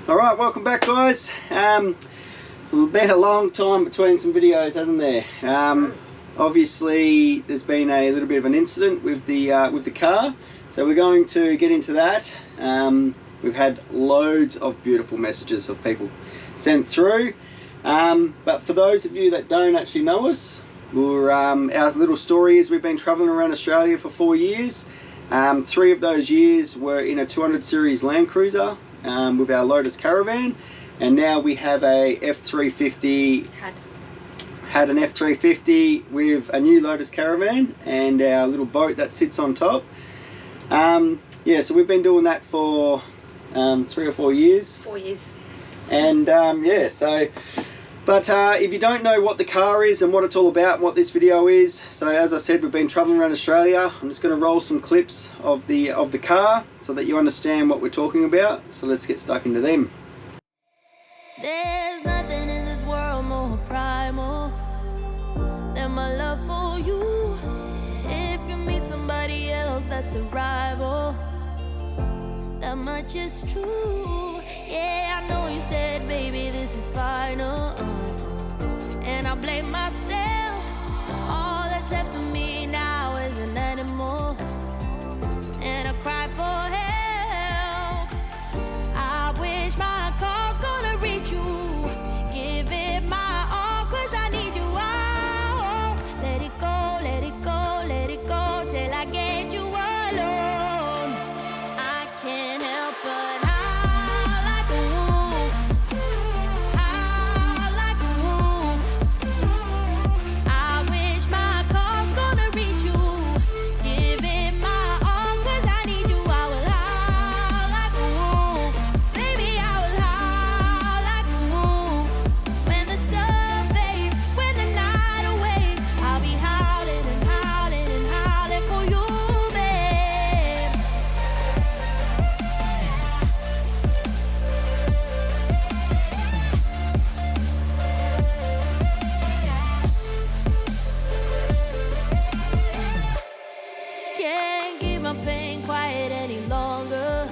Alright, welcome back guys. Been a long time between some videos, hasn't there? Obviously there's been a little bit of an incident with the car, so we're going to get into that. We've had loads of beautiful messages of people sent through, but for those of you that don't actually know us, our little story is we've been traveling around Australia for 4 years. 3 of those years were in a 200 series Land Cruiser with our Lotus Caravan, and now we have a F350. Had an F350 with a new Lotus Caravan and our little boat that sits on top. Yeah, so we've been doing that for 3 or 4 years. 4 years. And yeah, so. But if you don't know what the car is and what it's all about and what this video is, so as I said, we've been traveling around Australia. I'm just going to roll some clips of the car so that you understand what we're talking about. So let's get stuck into them. There's nothing in this world more primal than my love for you. If you meet somebody else that's a rival, that much is true. Yeah, I know you said, baby, this is final, and I blame myself. All that's left of me now is an animal, and I cry for help. I wish my call's gonna reach you. Give it my all, 'cause I need you. Oh, let it go, let it go, let it go till I get you alone. I can't help but howl like a wolf, howl like a wolf. I wish my call's gonna reach you. Give it my all, 'cause I need you. I will howl like a wolf, baby, I will howl like a wolf. When the sun fades, when the night awaits, I'll be howling and howling and howling for you, babe. Can't keep my pain quiet any longer.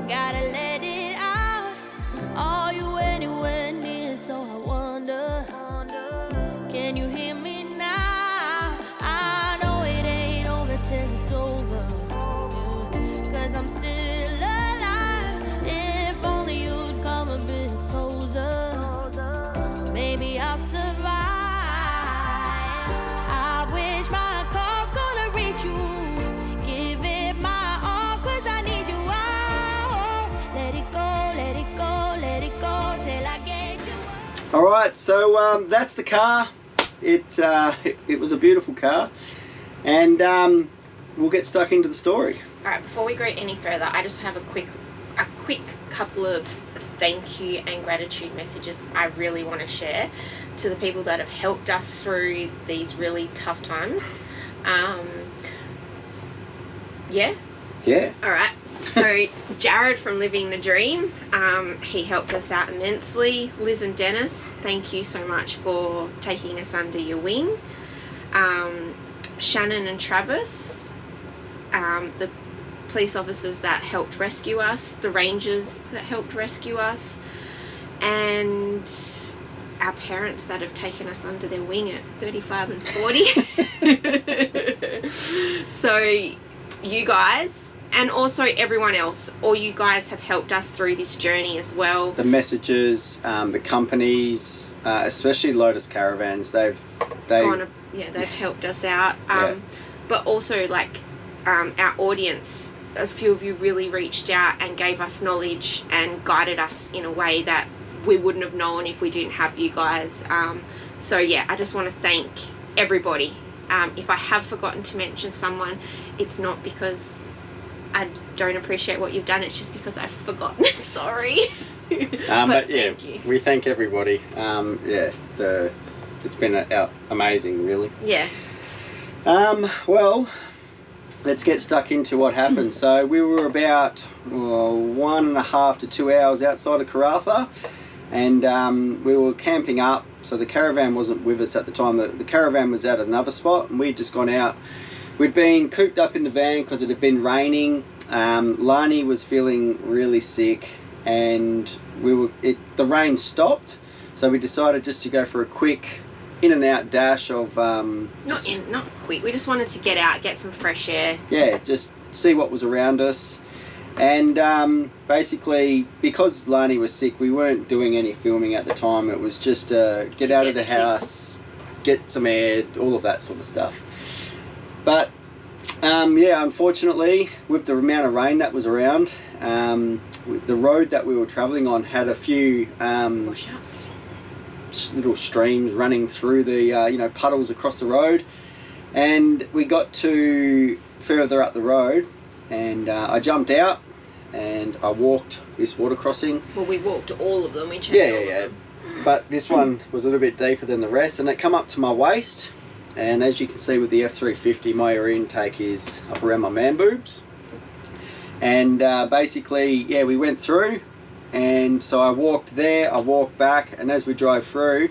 Gotta let it out. Are you anywhere near? So I wonder, can you hear me now? I know it ain't over till it's over, 'cause I'm still alive. If only you'd come a bit closer, maybe I'll survive. I wish my call's gonna reach you. Give it my all, 'cause I need you. Oh, let it go, let it go, let it go till I get you. Alright, so that's the car. It was a beautiful car, and we'll get stuck into the story. Alright, before we go any further, I just have a quick couple of thank you and gratitude messages I really want to share to the people that have helped us through these really tough times. Yeah? Alright, so Jared from Living the Dream, he helped us out immensely. Liz and Dennis, thank you so much for taking us under your wing. Shannon and Travis, the police officers that helped rescue us, the rangers that helped rescue us, and our parents that have taken us under their wing at 35 and 40. So you guys, and also everyone else, all you guys have helped us through this journey as well. The messages, the companies, especially Lotus Caravans, they've helped us out. But also like our audience, a few of you really reached out and gave us knowledge and guided us in a way that we wouldn't have known if we didn't have you guys. So yeah, I just want to thank everybody. If I have forgotten to mention someone, it's not because I don't appreciate what you've done, it's just because I've forgotten. Sorry. But yeah, we thank everybody. Yeah, it's been amazing, really. Yeah. Well, let's get stuck into what happened. So we were about 1.5 to 2 hours outside of Karratha, and we were camping up. So the caravan wasn't with us at the time. The caravan was at another spot, and we'd just gone out. We'd been cooped up in the van because it had been raining. Lani was feeling really sick. and the rain stopped, so we decided just to go for a quick in and out dash of not quick, we just wanted to get out, get some fresh air. Yeah, just see what was around us. And basically, because Lani was sick, we weren't doing any filming at the time. It was just get out of the house, get some air, all of that sort of stuff. But yeah, unfortunately, with the amount of rain that was around, the road that we were travelling on had a few washouts, little streams running through the you know, puddles across the road. And we got to further up the road, and I jumped out and I walked this water crossing. Well, we walked all of them. We checked all of them. But this one was a little bit deeper than the rest, and it come up to my waist. And as you can see with the F350, my air intake is up around my man boobs. And basically, yeah, we went through, and so I walked there, I walked back, and as we drove through,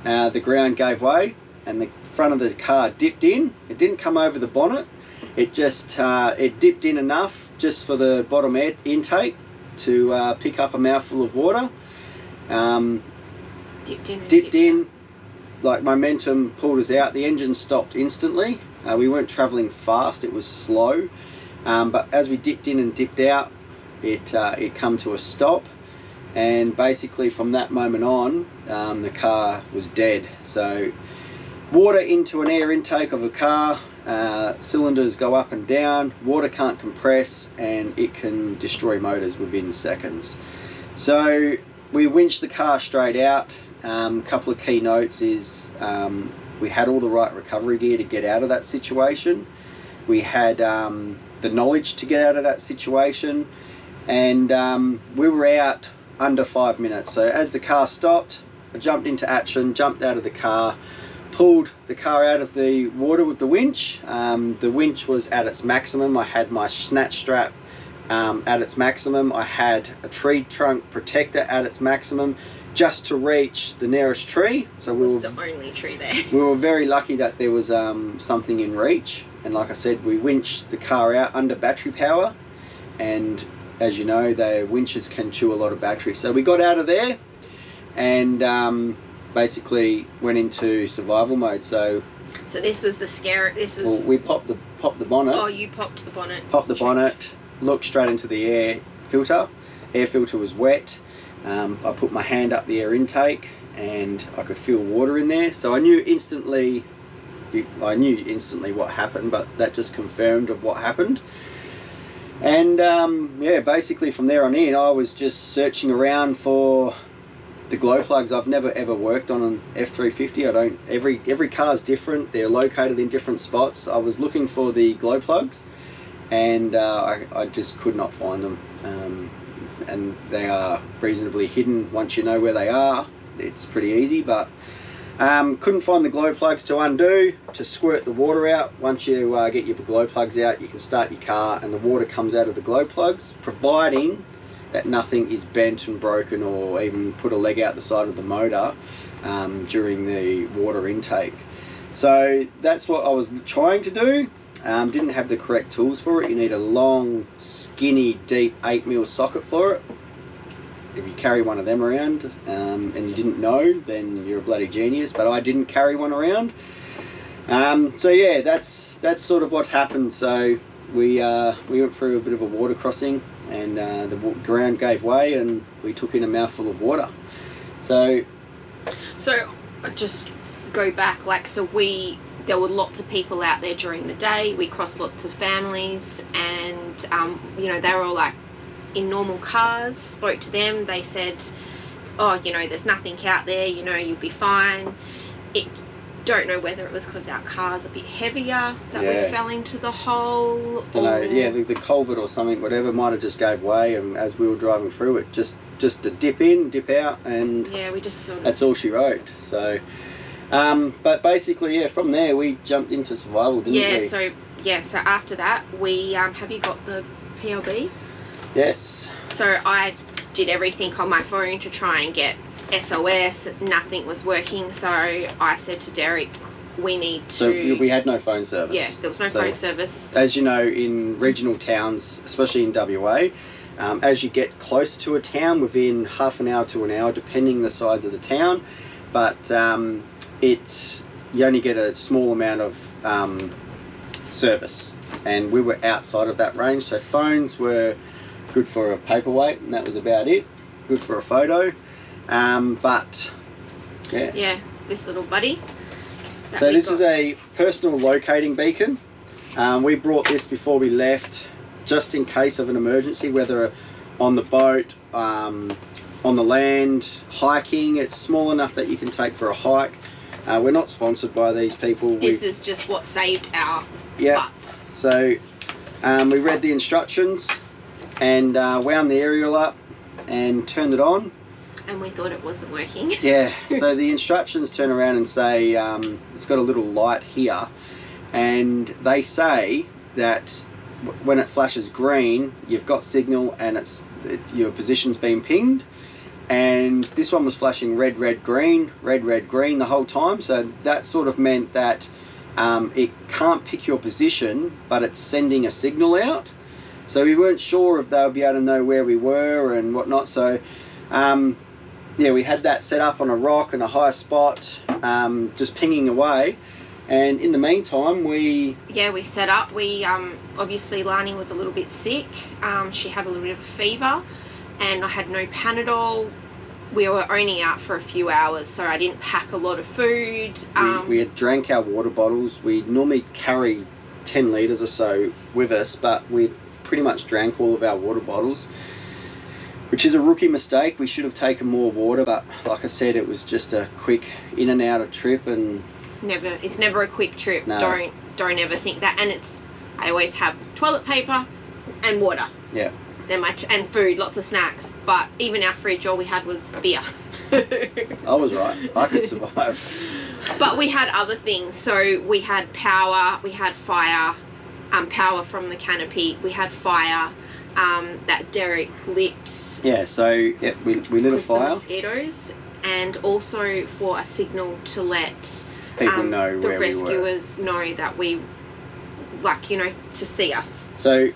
the ground gave way and the front of the car dipped in. It didn't come over the bonnet. It just it dipped in enough just for the bottom air intake to pick up a mouthful of water. Dipped in, like momentum pulled us out. The engine stopped instantly. We weren't travelling fast, it was slow. But as we dipped in and dipped out, it come to a stop. And basically from that moment on, the car was dead. So water into an air intake of a car, cylinders go up and down, water can't compress, and it can destroy motors within seconds. So we winched the car straight out. A couple of key notes is we had all the right recovery gear to get out of that situation. We had the knowledge to get out of that situation, and we were out under 5 minutes. So as the car stopped, I jumped into action, jumped out of the car, pulled the car out of the water with the winch. The winch was at its maximum. I had my snatch strap at its maximum. I had a tree trunk protector at its maximum, just to reach the nearest tree. So it was the only tree there. We were very lucky that there was something in reach, and like I said, we winched the car out under battery power, and as you know, the winches can chew a lot of battery. So we got out of there and basically went into survival mode. So this was the scare. This was. Well, we popped the bonnet. Oh, you popped the bonnet. Popped the bonnet. Looked straight into the air filter. Air filter was wet. I put my hand up the air intake and I could feel water in there. So I knew instantly what happened, but that just confirmed of what happened. And yeah, basically from there on in, I was just searching around for the glow plugs. I've never ever worked on an F350. Every car's different. They're located in different spots. I was looking for the glow plugs, and I just could not find them. And they are reasonably hidden. Once you know where they are, it's pretty easy, but couldn't find the glow plugs to undo, to squirt the water out. Once you get your glow plugs out, you can start your car and the water comes out of the glow plugs, providing that nothing is bent and broken or even put a leg out the side of the motor during the water intake. So that's what I was trying to do. Didn't have the correct tools for it. You need a long, skinny, deep 8mm socket for it. If you carry one of them around and you didn't know, then you're a bloody genius, but I didn't carry one around. So yeah, that's sort of what happened. So we went through a bit of a water crossing, and the ground gave way and we took in a mouthful of water. So just go back, like, so there were lots of people out there during the day. We crossed lots of families, and you know, they were all like in normal cars. Spoke to them, they said, oh, you know, there's nothing out there, you know, you'll be fine. Don't know whether it was because our car's a bit heavier that we fell into the hole, or yeah, the culvert or something, whatever, might have just gave way, and as we were driving through it, just to dip in, dip out, and yeah, we just sort of, that's all she wrote. So but basically, yeah, from there we jumped into survival, didn't we? So after that we have you got the PLB? Yes. So I did everything on my phone to try and get SOS. Nothing was working, so I said to Derek, we need to... So we had no phone service. Yeah, there was no phone service. As you know, in regional towns, especially in WA, as you get close to a town, within half an hour to an hour, depending the size of the town. But you only get a small amount of service, and we were outside of that range. So phones were good for a paperweight, and that was about it. Good for a photo, but yeah, this little buddy. So this is a personal locating beacon. We brought this before we left, just in case of an emergency, whether on the boat, on the land, hiking. It's small enough that you can take for a hike. We're not sponsored by these people. This is just what saved our butts. So we read the instructions and wound the aerial up and turned it on. And we thought it wasn't working. Yeah, so the instructions turn around and say, it's got a little light here, and they say that when it flashes green, you've got signal and your position's been pinged. And this one was flashing red, red, green the whole time. So that sort of meant that it can't pick your position, but it's sending a signal out. So we weren't sure if they would be able to know where we were and whatnot. So yeah, we had that set up on a rock in a high spot, just pinging away. And in the meantime, we set up. We obviously Lani was a little bit sick. She had a little bit of fever, and I had no Panadol. We were only out for a few hours, so I didn't pack a lot of food. We had drank our water bottles. We normally carry 10 litres or so with us, but we pretty much drank all of our water bottles, which is a rookie mistake. We should have taken more water, but like I said, it was just a quick in and out of trip. And it's never a quick trip. No. Don't ever think that. And I always have toilet paper and water. Yeah. They're and food, lots of snacks. But even our fridge, all we had was beer. I was right. I could survive. But we had other things. So we had power, we had fire, power from the canopy, we had fire that Derek lit. Yeah, so yeah, we lit a fire. The mosquitoes, and also for a signal to let people know the where we were. The rescuers know that we, to see us. So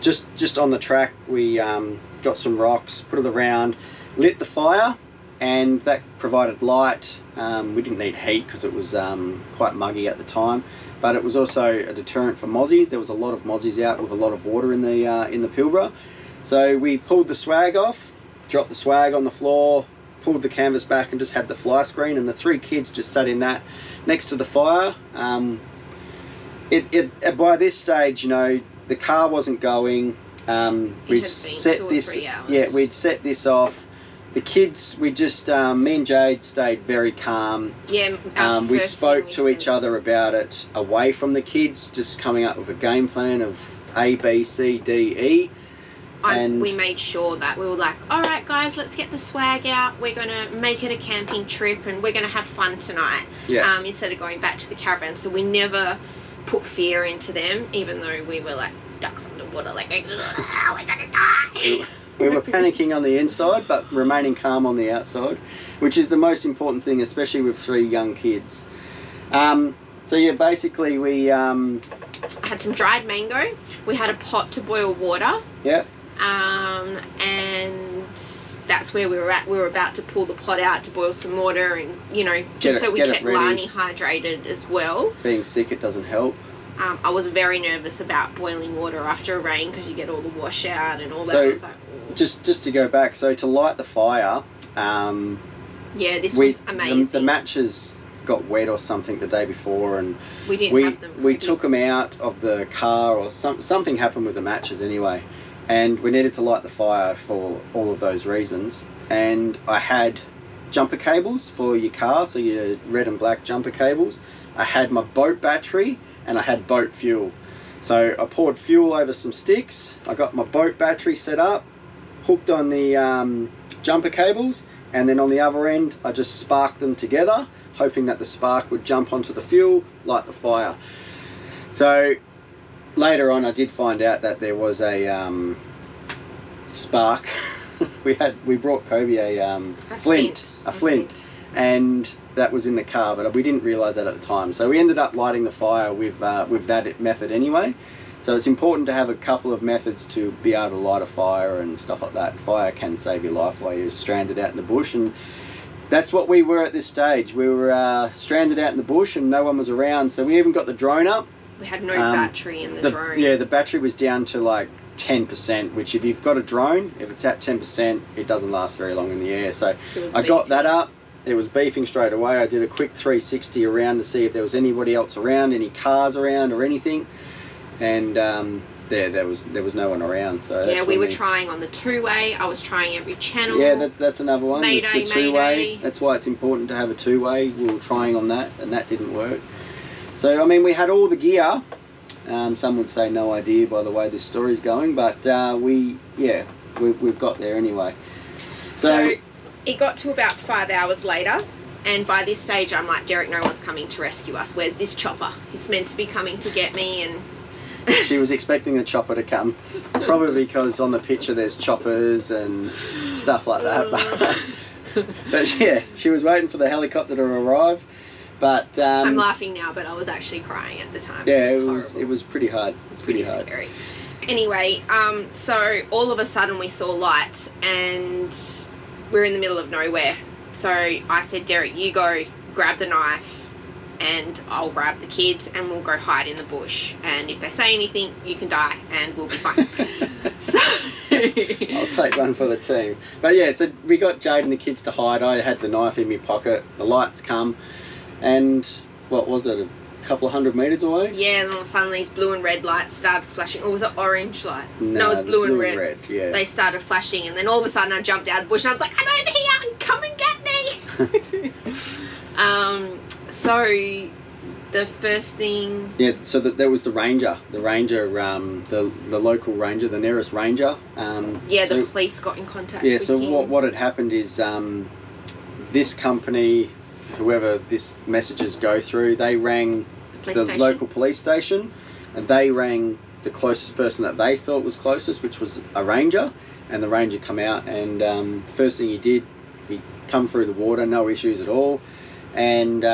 just on the track, we got some rocks, put it around, lit the fire, and that provided light. We didn't need heat because it was quite muggy at the time, but it was also a deterrent for mozzies. There was a lot of mozzies out with a lot of water in the Pilbara. So we pulled the swag off, dropped the swag on the floor, pulled the canvas back, and just had the fly screen, and the 3 kids just sat in that next to the fire. By this stage, the car wasn't going. We'd set this. Yeah, we'd set this off. The kids, we just me and Jade stayed very calm. Yeah. We spoke to each other about it away from the kids, just coming up with a game plan of A, B, C, D, E. And we made sure that we were like, all right guys, let's get the swag out, we're going to make it a camping trip and we're going to have fun tonight. Yeah. Instead of going back to the caravan. So we never put fear into them, even though we were like ducks underwater, like we're going to die. We were panicking on the inside but remaining calm on the outside, which is the most important thing, especially with 3 young kids. So yeah, basically we had some dried mango, we had a pot to boil water. Yeah. And that's where we were at. We were about to pull the pot out to boil some water, and so we kept Lani hydrated as well. Being sick, it doesn't help. I was very nervous about boiling water after a rain because you get all the washout and all that. So I was like, just to go back, so to light the fire, this was amazing. The matches got wet or something the day before, and we didn't have them ready. We took them out of the car, or something happened with the matches anyway, and we needed to light the fire for all of those reasons. And I had jumper cables for your car, so your red and black jumper cables. I had my boat battery, and I had boat fuel. So I poured fuel over some sticks, I got my boat battery set up, hooked on the jumper cables, and then on the other end I just sparked them together, hoping that the spark would jump onto the fuel, light the fire. So later on I did find out that there was a spark. we brought Kobe a flint, and that was in the car, but we didn't realise that at the time. So we ended up lighting the fire with that method anyway. So it's important to have a couple of methods to be able to light a fire and stuff like that. Fire can save your life while you're stranded out in the bush, and that's what we were at this stage. We were stranded out in the bush and no one was around, so we even got the drone up. We had no battery in the drone. Yeah, the battery was down to like 10%, which if you've got a drone, if it's at 10%, it doesn't last very long in the air. So I got that up. It was beeping straight away. I did a quick 360 around to see if there was anybody else around, any cars around or anything. And there was no one around. So yeah, we were trying on the two-way. I was trying every channel. Yeah, that's another one. Mayday, the two-way. mayday. That's why it's important to have a two-way. We were trying on that, and that didn't work. So I mean, we had all the gear. Some would say no idea by the way this story's going, but we've got there anyway. So it got to about 5 hours later, and by this stage I'm like, Derek, no one's coming to rescue us. Where's this chopper? It's meant to be coming to get me. And she was expecting the chopper to come, probably because on the picture there's choppers and stuff like that. But yeah, she was waiting for the helicopter to arrive. But I'm laughing now, but I was actually crying at the time. Yeah, it was pretty hard. It was pretty scary. Anyway, so all of a sudden we saw lights and we're in the middle of nowhere. So I said, Derek, you go grab the knife and I'll grab the kids and we'll go hide in the bush. And if they say anything, you can die and we'll be fine. So I'll take one for the team. But yeah, so we got Jade and the kids to hide. I had the knife in my pocket. The lights come. And what was it, a couple of 100 metres away? Yeah, and all of a sudden these blue and red lights started flashing. Or was it orange lights? No, it was blue and red. Yeah. They started flashing, and then all of a sudden I jumped out of the bush and I was like, I'm over here, come and get me. So the first thing... Yeah, so there was the ranger. The local ranger, the nearest ranger. The police got in contact with so him. what had happened is this company... whoever this messages go through, they rang the local police station, and they rang the closest person that they thought was closest, which was a ranger, and the ranger come out, and first thing he did, he come through the water, no issues at all, and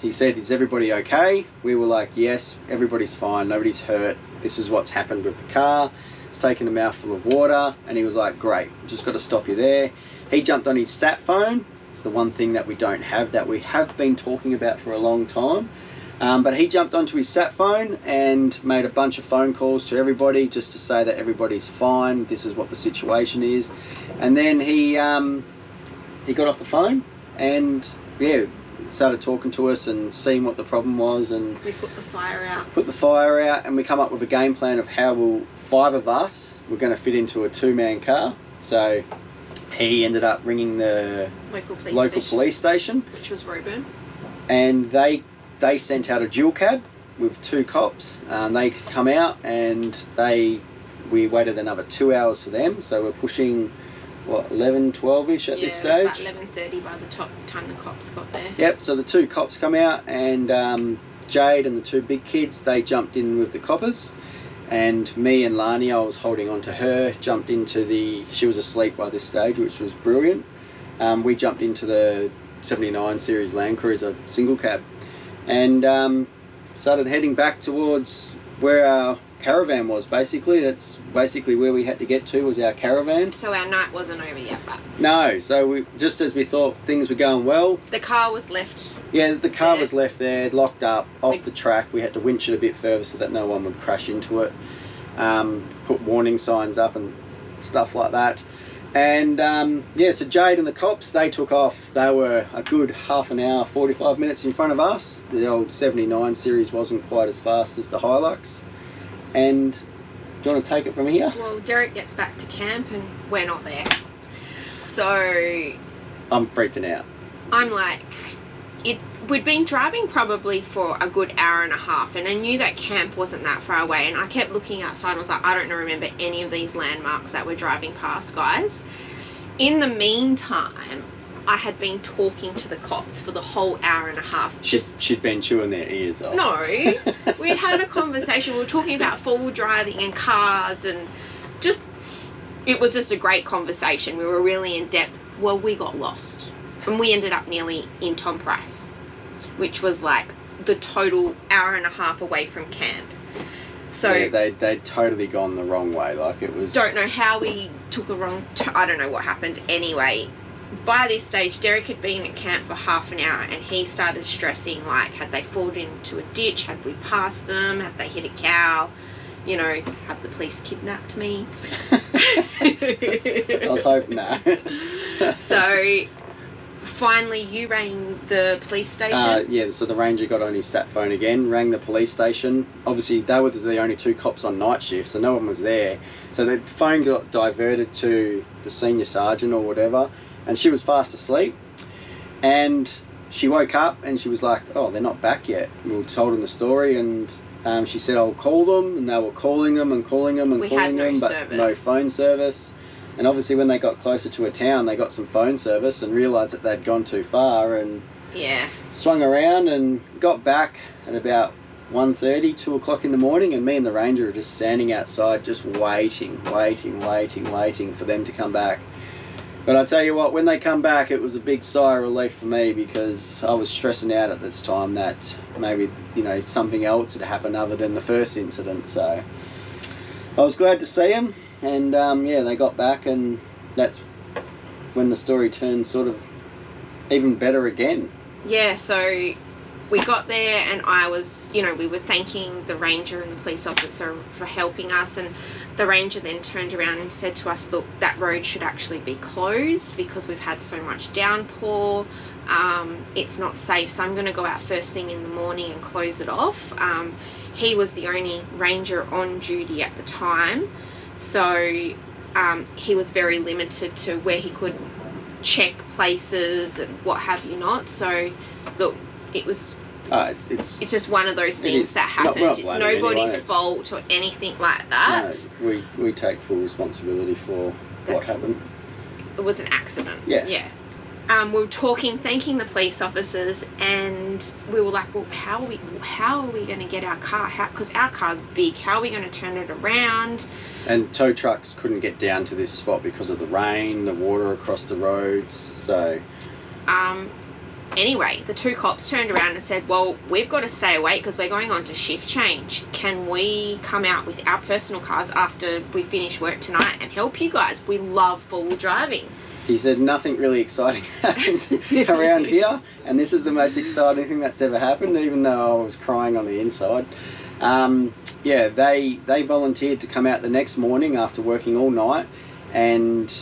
he said, is everybody okay? We were like, yes, everybody's fine, nobody's hurt, this is what's happened with the car, it's taken a mouthful of water, and he was like, great, just got to stop you there. He jumped on his sat phone. The one thing that we don't have, that we have been talking about for a long time, but he jumped onto his sat phone and made a bunch of phone calls to everybody just to say that everybody's fine, this is what the situation is, and then he got off the phone and started talking to us and seeing what the problem was, and we put the fire out, and we come up with a game plan of how 5 of us were going to fit into a 2-man car. So he ended up ringing the local police station, which was Roburn, and they sent out a dual cab with 2 cops. They come out, and we waited another 2 hours for them, so we're pushing 11, 12ish at this stage. It was about 11:30 by the time the cops got there. Yep, so the 2 cops come out, and Jade and the 2 big kids, they jumped in with the coppers. And me and Lani, I was holding on to her, jumped into she was asleep by this stage, which was brilliant. We jumped into the 79 series Land Cruiser single cab and started heading back towards where our caravan was. Basically, that's basically where we had to get to, was our caravan. So our night wasn't over yet, but... No, so we, just as we thought things were going well... The car was left... Yeah, the car was left there, locked up, off the track. We had to winch it a bit further so that no one would crash into it. Put warning signs up and stuff like that. And so Jade and the cops, they took off. They were a good half an hour, 45 minutes in front of us. The old 79 series wasn't quite as fast as the Hilux. And do you want to take it from here? Well, Derek gets back to camp and we're not there. So... I'm freaking out. I'm like... We'd been driving probably for a good hour and a half, and I knew that camp wasn't that far away, and I kept looking outside and I was like, I don't remember any of these landmarks that we're driving past, guys. In the meantime, I had been talking to the cops for the whole hour and a half. She'd been chewing their ears off. No, we had had a conversation. We were talking about forward driving and cars, and it was just a great conversation. We were really in depth. Well, we got lost, and we ended up nearly in Tom Price, which was like the total hour and a half away from camp. So yeah, they'd totally gone the wrong way. Like, it was... Don't know how we took a wrong... I don't know what happened. Anyway, by this stage, Derek had been at camp for half an hour, and he started stressing, like, had they fallen into a ditch? Had we passed them? Had they hit a cow? You know, have the police kidnapped me? I was hoping that. So... Finally, you rang the police station? Yeah, so the ranger got on his sat phone again, rang the police station. Obviously, they were the only 2 cops on night shift, so no one was there. So the phone got diverted to the senior sergeant or whatever, and she was fast asleep. And she woke up and she was like, oh, they're not back yet. We told them the story, and she said, I'll call them, and they were calling them and calling them and calling them, but no phone service. And obviously when they got closer to a town, they got some phone service and realised that they'd gone too far, and swung around and got back at about 1:30, 2 o'clock in the morning, and me and the ranger were just standing outside just waiting for them to come back. But I tell you what, when they come back, it was a big sigh of relief for me, because I was stressing out at this time that maybe, you know, something else had happened other than the first incident. So I was glad to see them. And yeah, they got back, and that's when the story turned sort of even better again. Yeah, so we got there, and I was, you know, we were thanking the ranger and the police officer for helping us, and the ranger then turned around and said to us, look, that road should actually be closed because we've had so much downpour. It's not safe, so I'm going to go out first thing in the morning and close it off. He was the only ranger on duty at the time. So he was very limited to where he could check places and what have you not. So look, it was it's just one of those things that happened. It's nobody's fault or anything like that. No, we take full responsibility for what happened. It was an accident. Yeah. We were talking, thanking the police officers, and we were like, well, how are we going to get our car? Because our car's big. How are we going to turn it around? And tow trucks couldn't get down to this spot because of the rain, the water across the roads. So anyway, the 2 cops turned around and said, well, we've got to stay awake because we're going on to shift change. Can we come out with our personal cars after we finish work tonight and help you guys? We love four-wheel driving. He said nothing really exciting happens around here, and this is the most exciting thing that's ever happened, even though I was crying on the inside. Yeah, they volunteered to come out the next morning after working all night and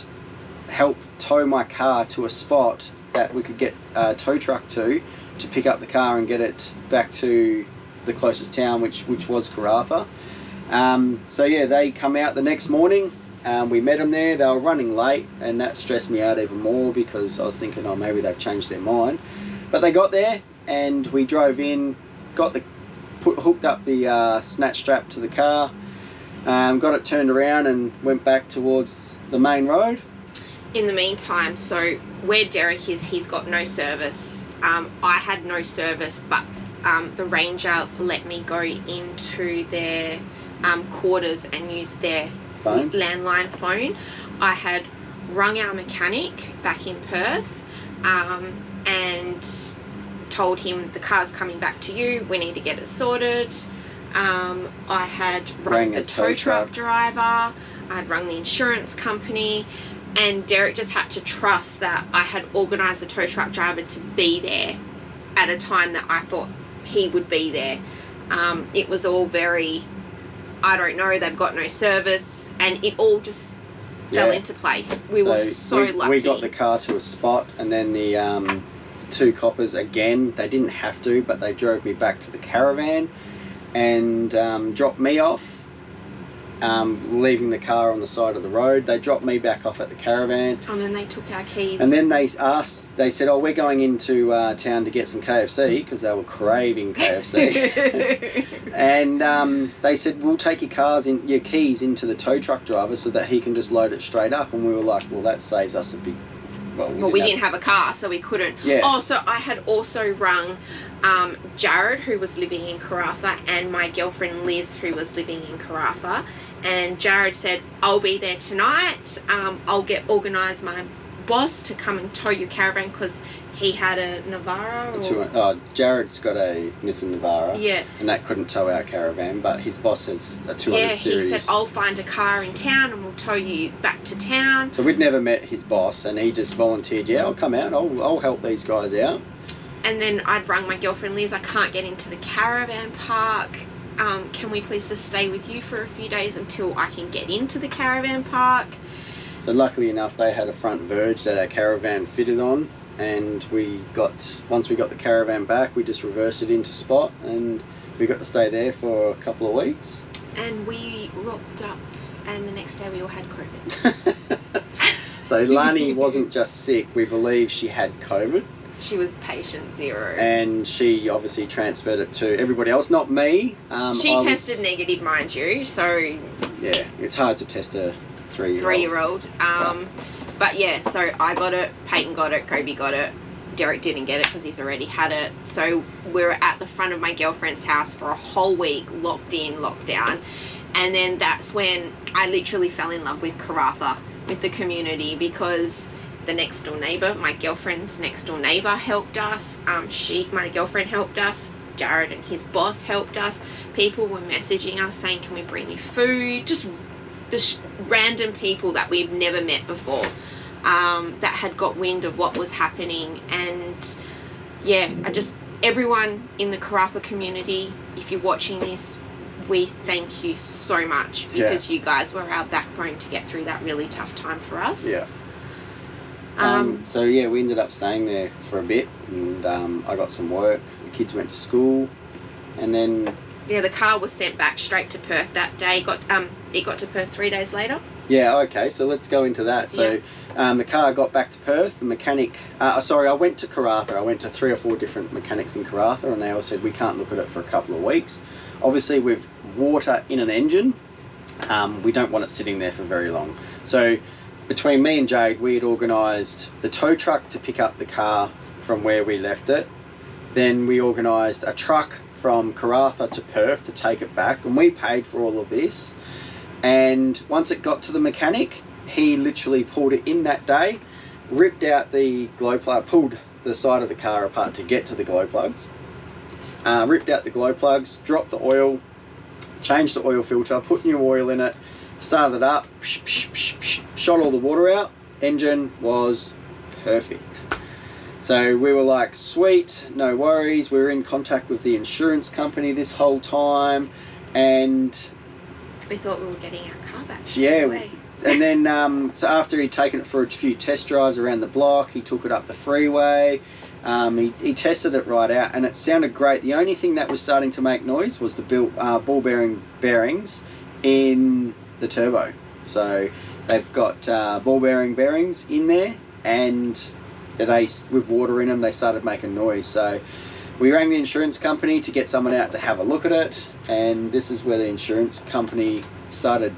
help tow my car to a spot that we could get a tow truck to pick up the car and get it back to the closest town, which was Karratha. So yeah, they come out the next morning. We met them there. They were running late, and that stressed me out even more because I was thinking, oh, maybe they've changed their mind. But they got there, and we drove in, hooked up the snatch strap to the car, got it turned around and went back towards the main road. In the meantime, so where Derek is, he's got no service. I had no service, but the ranger let me go into their quarters and use their landline phone. I had rung our mechanic back in Perth and told him the car's coming back to you, we need to get it sorted. I had rung the tow truck driver, I had rung the insurance company, and Derek just had to trust that I had organised the tow truck driver to be there at a time that I thought he would be there. It was all very, I don't know, they've got no service, and it all just fell into place. We were so lucky. We got the car to a spot, and then the 2 coppers, again, they didn't have to, but they drove me back to the caravan and dropped me off, leaving the car on the side of the road. They dropped me back off at the caravan. And then they took our keys. And then they said, oh, we're going into town to get some KFC, because they were craving KFC. And they said, we'll take your keys into the tow truck driver so that he can just load it straight up. And we were like, well, that saves us a big... Well, we didn't have a car, so we couldn't. Yeah. Oh, so I had also rung Jared, who was living in Karratha, and my girlfriend Liz, who was living in Karratha. And Jared said, I'll be there tonight. I'll organise my boss to come and tow your caravan, because he had a Navara. Or... Jared's got a Nissan Navara. Yeah. And that couldn't tow our caravan, but his boss has a 200 series. Yeah, he said, I'll find a car in town and we'll tow you back to town. So we'd never met his boss, and he just volunteered, yeah, I'll come out, I'll help these guys out. And then I'd rung my girlfriend Liz, I can't get into the caravan park. Can we please just stay with you for a few days until I can get into the caravan park? So luckily enough, they had a front verge that our caravan fitted on, and once we got the caravan back, we just reversed it into spot, and we got to stay there for a couple of weeks. And we rocked up, and the next day we all had COVID. So Lani wasn't just sick, we believe she had COVID. She was patient 0. And she obviously transferred it to everybody else, not me. She tested negative, mind you, so... Yeah, it's hard to test a 3-year-old. But yeah, so I got it, Peyton got it, Kobe got it, Derek didn't get it because he's already had it. So we were at the front of my girlfriend's house for a whole week, locked in, locked down. And then that's when I literally fell in love with Karratha, with the community, because the next door neighbour, my girlfriend's next door neighbour helped us. My girlfriend helped us. Jared and his boss helped us. People were messaging us saying, can we bring you food? Just the random people that we've never met before, that had got wind of what was happening. And yeah, everyone in the Karratha community, if you're watching this, we thank you so much, because you guys were our backbone to get through that really tough time for us. Yeah. So yeah, we ended up staying there for a bit, and I got some work, the kids went to school, and then... Yeah, the car was sent back straight to Perth that day. It got to Perth 3 days later. Yeah, okay, so let's go into that. So the car got back to Perth, the mechanic... I went to Karratha. I went to 3 or 4 different mechanics in Karratha, and they all said, we can't look at it for a couple of weeks. Obviously, with water in an engine, we don't want it sitting there for very long. So between me and Jade, we had organised the tow truck to pick up the car from where we left it. Then we organised a truck from Karratha to Perth to take it back, and we paid for all of this. And once it got to the mechanic, he literally pulled it in that day, ripped out the glow plug, pulled the side of the car apart to get to the glow plugs, ripped out the glow plugs, dropped the oil, changed the oil filter, put new oil in it, started it up, shot all the water out. Engine was perfect. So we were like, sweet, no worries. We were in contact with the insurance company this whole time, and we thought we were getting our car back. Yeah, and then so after he'd taken it for a few test drives around the block, he took it up the freeway. He tested it right out, and it sounded great. The only thing that was starting to make noise was the ball bearing bearings in the turbo. So they've got ball bearing bearings in there, and with water in them, they started making noise. So we rang the insurance company to get someone out to have a look at it, and this is where the insurance company started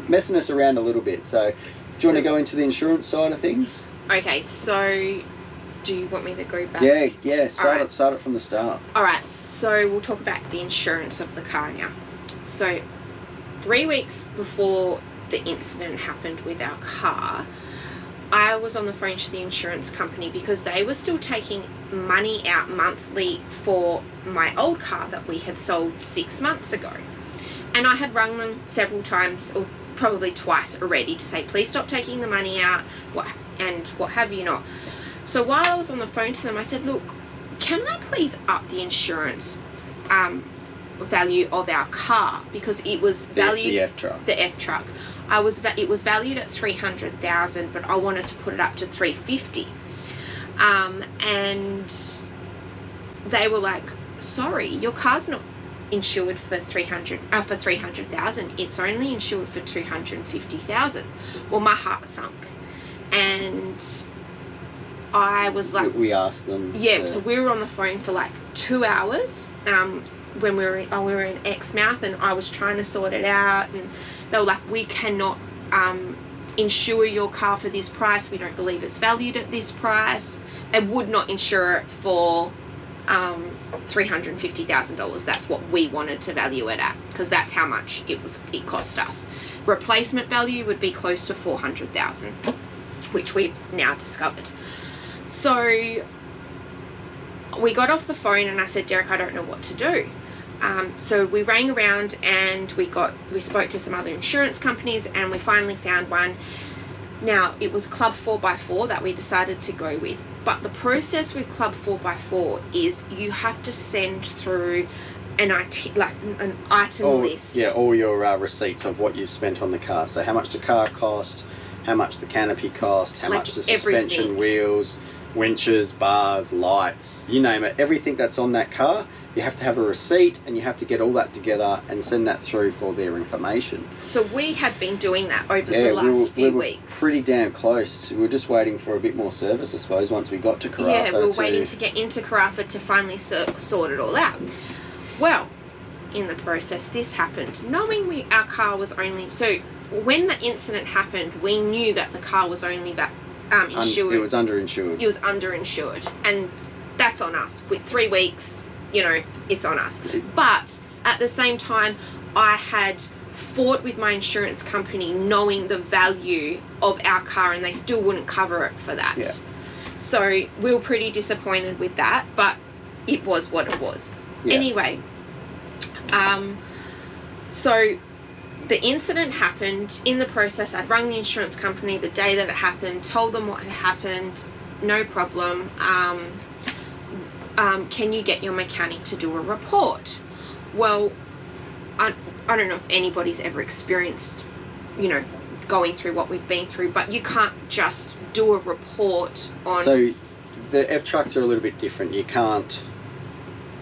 messing us around a little bit. So do you want to go into the insurance side of things? Okay, so do you want me to go back? Yeah, start it from the start. Alright, so we'll talk about the insurance of the car now. So 3 weeks before the incident happened with our car, I was on the phone to the insurance company because they were still taking money out monthly for my old car that we had sold 6 months ago. And I had rung them several times, or probably twice already, to say, please stop taking the money out, what have you not. So while I was on the phone to them, I said, look, can I please up the insurance value of our car, because it was valued... The F-truck. The F-truck. It was valued at $300,000, but I wanted to put it up to $350,000. And they were like, sorry, your car's not insured for $300,000. It's only insured for $250,000. Well, my heart sunk, and I was like, we asked them. Yeah, so we were on the phone for like 2 hours. When we were in Exmouth, and I was trying to sort it out, and they were like, we cannot insure your car for this price. We don't believe it's valued at this price. They would not insure it for $350,000. That's what we wanted to value it at, because that's how much it cost us. Replacement value would be close to $400,000, which we've now discovered. So we got off the phone and I said, Derek, I don't know what to do. So we rang around and we spoke to some other insurance companies, and we finally found one. Now, it was Club 4x4 that we decided to go with, but the process with Club 4x4 is you have to send through an item list. Yeah, all your receipts of what you spent on the car. So how much the car cost, how much the canopy cost, how much the suspension, everything. wheels, winches, bars, lights, you name it. Everything that's on that car, you have to have a receipt, and you have to get all that together and send that through for their information. So we had been doing that over the last few weeks. Pretty damn close. We were just waiting for a bit more service, I suppose, once we got to Karratha. Yeah, we were waiting to get into Karratha to finally sort it all out. Well, in the process, this happened. Knowing our car was only... So when the incident happened, we knew that the car was only insured. It was underinsured. It was underinsured. And that's on us. With 3 weeks, you know, it's on us. But at the same time, I had fought with my insurance company knowing the value of our car, and they still wouldn't cover it for that. Yeah. So we were pretty disappointed with that, but it was what it was. Yeah. Anyway, so the incident happened. In the process, I'd rung the insurance company the day that it happened, told them what had happened, no problem. Can you get your mechanic to do a report? Well, I don't know if anybody's ever experienced, you know, going through what we've been through, but you can't just do a report on... So the F trucks are a little bit different. You can't...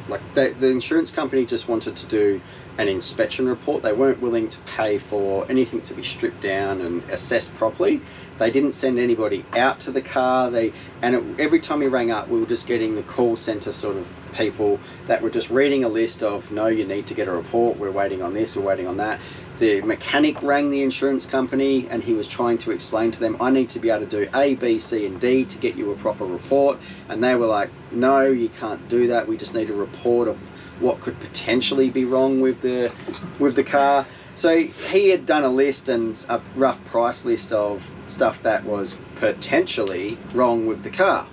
Like, the insurance company just wanted to do an inspection report. They weren't willing to pay for anything to be stripped down and assessed properly. They didn't send anybody out to the car. Every time we rang up, we were just getting the call center sort of people that were just reading a list of, no, you need to get a report, we're waiting on this, we're waiting on that. The mechanic rang the insurance company and he was trying to explain to them, I need to be able to do A, B, C and D to get you a proper report, and they were like, no, you can't do that, we just need a report of what could potentially be wrong with the car. So he had done a list and a rough price list of stuff that was potentially wrong with the car.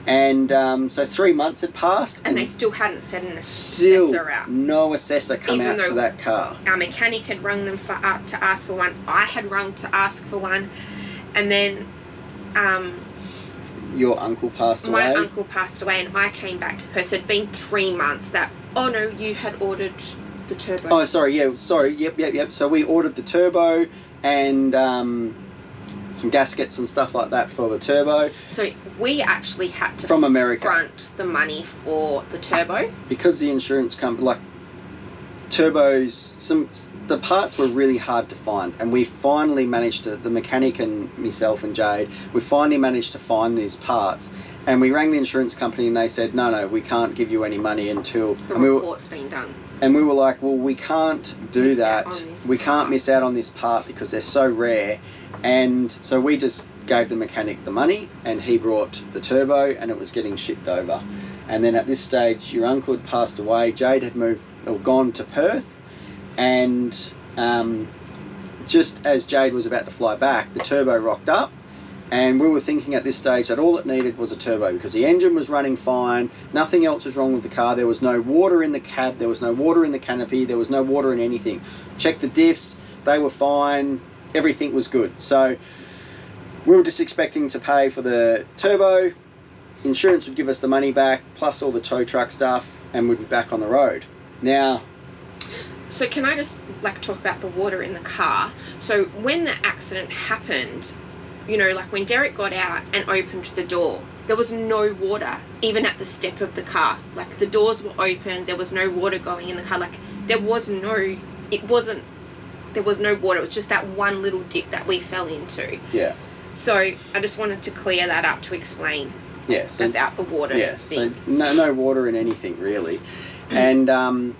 And so 3 months had passed. And they still hadn't sent an assessor out. No assessor come out to that car. Our mechanic had rung them to ask for one. I had rung to ask for one. And then... your uncle passed away? My uncle passed away and I came back to Perth. So it'd been 3 months that, oh no, you had ordered the turbo. Oh, sorry, yeah, sorry, yep. So we ordered the turbo and some gaskets and stuff like that for the turbo. So we actually had to from America front the money for the turbo. Because the insurance company, like turbos, the parts were really hard to find, and we finally managed to, the mechanic and myself and Jade, we finally managed to find these parts. And we rang the insurance company and they said, no, we can't give you any money until... the report's been done. And we were like, well, we can't do that. We can't miss out on this part because they're so rare. And so we just gave the mechanic the money and he brought the turbo and it was getting shipped over. And then at this stage, your uncle had passed away. Jade had gone to Perth. And just as Jade was about to fly back, the turbo rocked up. And we were thinking at this stage that all it needed was a turbo because the engine was running fine, nothing else was wrong with the car, there was no water in the cab, there was no water in the canopy, there was no water in anything. Checked the diffs, they were fine, everything was good. So we were just expecting to pay for the turbo, insurance would give us the money back, plus all the tow truck stuff, and we'd be back on the road. Now... So can I just talk about the water in the car? So when the accident happened, you know, like when Derek got out and opened the door, there was no water, even at the step of the car. Like the doors were open, there was no water going in the car. Like there was no water. It was just that one little dip that we fell into. Yeah. So I just wanted to clear that up to explain about the water thing. So no water in anything really. And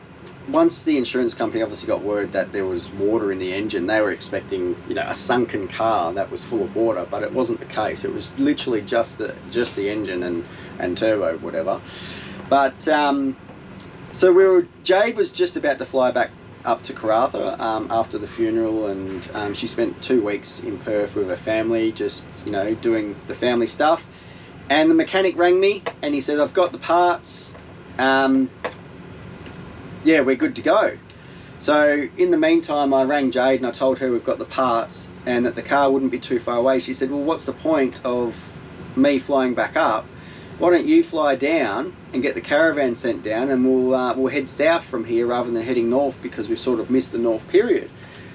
once the insurance company obviously got word that there was water in the engine, they were expecting, you know, a sunken car that was full of water, but it wasn't the case. It was literally just the engine and turbo, whatever. But so Jade was just about to fly back up to Karratha after the funeral, and she spent 2 weeks in Perth with her family, just, you know, doing the family stuff. And the mechanic rang me and he said, I've got the parts, yeah, we're good to go. So in the meantime, I rang Jade and I told her we've got the parts and that the car wouldn't be too far away. She said, well, what's the point of me flying back up? Why don't you fly down and get the caravan sent down, and we'll head south from here rather than heading north, because we've sort of missed the north period.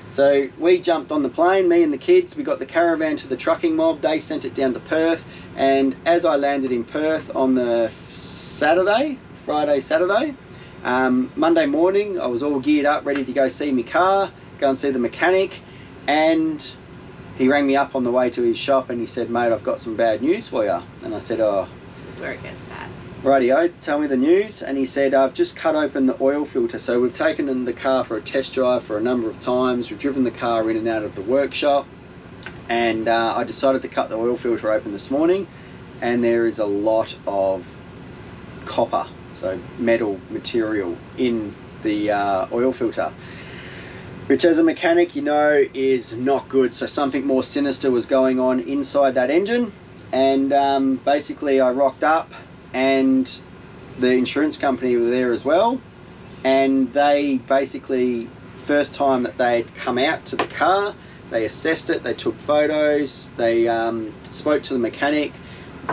So we jumped on the plane, me and the kids, we got the caravan to the trucking mob, they sent it down to Perth, and as I landed in Perth on the Friday, Saturday, Monday morning, I was all geared up, ready to go see my car, go and see the mechanic, and he rang me up on the way to his shop and he said, mate, I've got some bad news for you. And I said, oh, this is where it gets bad. Rightio, tell me the news. And he said, I've just cut open the oil filter. So we've taken the car for a test drive for a number of times. We've driven the car in and out of the workshop, and I decided to cut the oil filter open this morning, and there is a lot of copper, so metal material in the oil filter, which as a mechanic you know is not good. So something more sinister was going on inside that engine. And basically I rocked up and the insurance company were there as well, and they basically, first time that they'd come out to the car, they assessed it, they took photos, they spoke to the mechanic.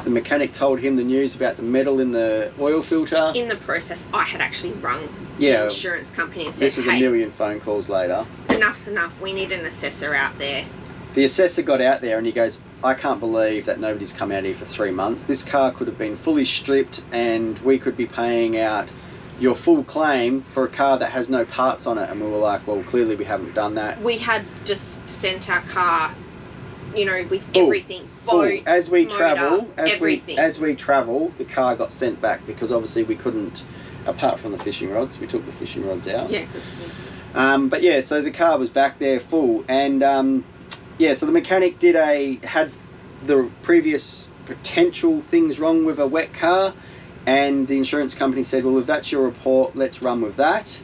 The mechanic told him the news about the metal in the oil filter. In the process, I had actually rung the insurance company and said, this is hey, a million phone calls later. Enough's enough, we need an assessor out there. The assessor got out there and he goes, I can't believe that nobody's come out here for 3 months. This car could have been fully stripped and we could be paying out your full claim for a car that has no parts on it. And we were like, well, clearly we haven't done that. We had just sent our car, you know, with Full. everything. Boat, As we motor, travel, everything. as we travel, the car got sent back because obviously we couldn't, apart from the fishing rods, we took the fishing rods out. Yeah, because but yeah, so the car was back there full, and yeah, so the mechanic had the previous potential things wrong with a wet car, and the insurance company said, well, if that's your report, let's run with that.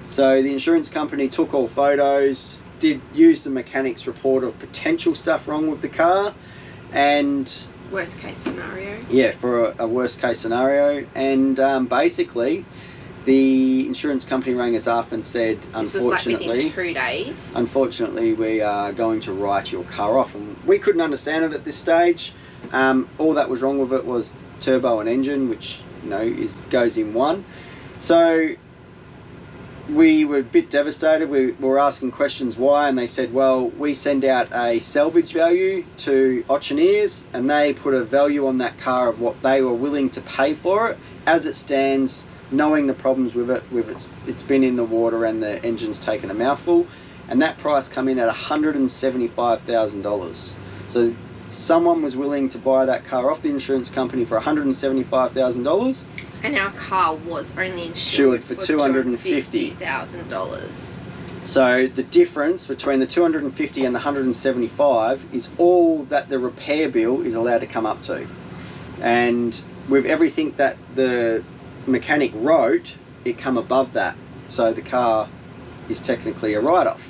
So the insurance company took all photos, did use the mechanic's report of potential stuff wrong with the car, and worst case scenario. Yeah, for a worst case scenario, and basically the insurance company rang us up and said, unfortunately, this was like within 2 days. Unfortunately, we are going to write your car off. And we couldn't understand it at this stage. All that was wrong with it was turbo and engine, which you know goes in one. So we were a bit devastated. We were asking questions why, and they said, well, we send out a salvage value to auctioneers and they put a value on that car of what they were willing to pay for it as it stands, knowing the problems with it, it's been in the water and the engine's taken a mouthful, and that price come in at $175,000. So someone was willing to buy that car off the insurance company for $175,000. And our car was only insured for $250,000. So the difference between the 250 and the 175 is all that the repair bill is allowed to come up to. And with everything that the mechanic wrote, it come above that. So the car is technically a write-off.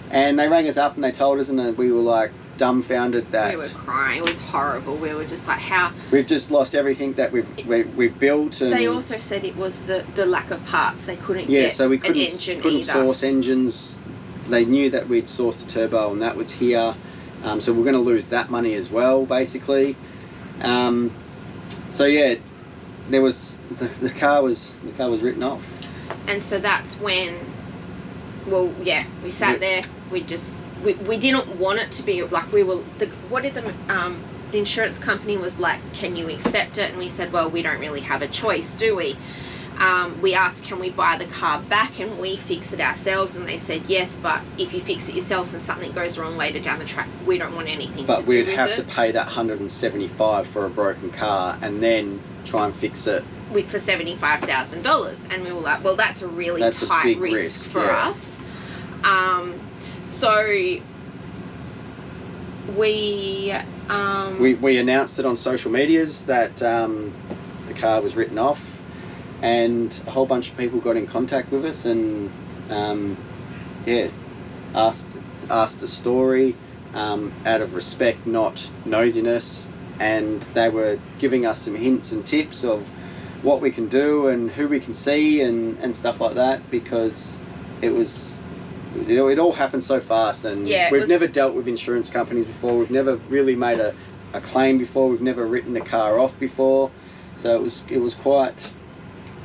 And they rang us up and they told us, and we were like dumbfounded that we were crying. It was horrible. We were just like, how we've just lost everything that we've built. And they also said it was the lack of parts. They couldn't so we couldn't either. source engines. They knew that we'd sourced the turbo and that was here, so we're going to lose that money as well, basically. So yeah, there was the car was written off. And so that's when, well, yeah, we sat there. We didn't want it to be like the insurance company was like, can you accept it? And we said, well, we don't really have a choice, do we? We asked, can we buy the car back and we fix it ourselves? And they said yes, but if you fix it yourselves and something goes wrong later down the track, we don't want anything to do with it. But we'd have to pay that $175 for a broken car and then try and fix it for $75,000. And we were like, well, that's a really tight risk for us. So we announced it on social medias that the car was written off, and a whole bunch of people got in contact with us and asked the story out of respect, not nosiness, and they were giving us some hints and tips of what we can do and who we can see and stuff like that, because it all happened so fast, and we've never dealt with insurance companies before. We've never really made a claim before. We've never written a car off before, so it was quite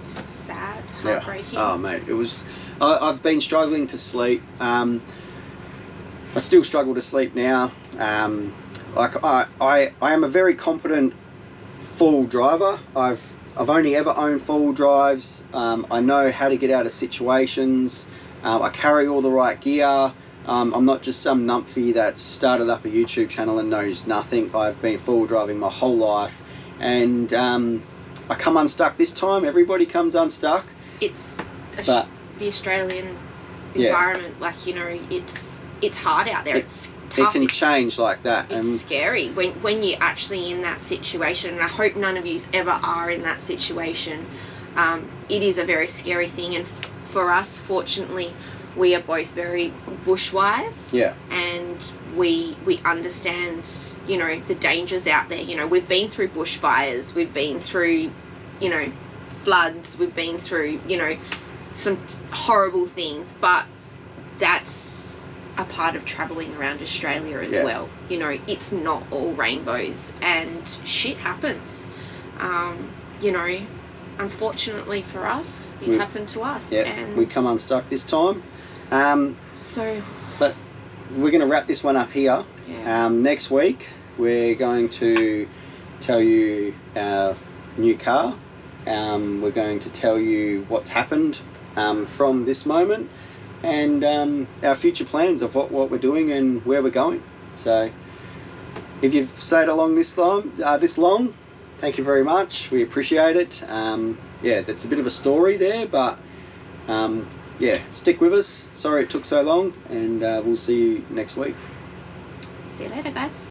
sad, heartbreaking. Yeah. Oh mate, it was. I've been struggling to sleep. I still struggle to sleep now. Like I am a very competent full driver. I've only ever owned four-wheel drives. I know how to get out of situations. I carry all the right gear. I'm not just some numphy that started up a YouTube channel and knows nothing. I've been four-wheel driving my whole life, and I come unstuck this time. Everybody comes unstuck. It's the Australian environment, like, you know, it's hard out there. It's tough. It can change like that. It's scary when you're actually in that situation, and I hope none of you ever are in that situation. It is a very scary thing, and for us, fortunately, we are both very bushwise. Yeah. And we understand, you know, the dangers out there. You know, we've been through bushfires, we've been through, you know, floods, we've been through, you know, some horrible things, but that's a part of traveling around Australia as well. You know, it's not all rainbows, and shit happens. You know, unfortunately for us, it happened to us. Yeah, and we come unstuck this time. But we're going to wrap this one up here. Yeah. Next week, we're going to tell you our new car. We're going to tell you what's happened from this moment, and our future plans of what we're doing and where we're going. So if you've stayed along this long, thank you very much. We appreciate it. Yeah, that's a bit of a story there, but yeah, stick with us. Sorry it took so long, and we'll see you next week. See you later, guys.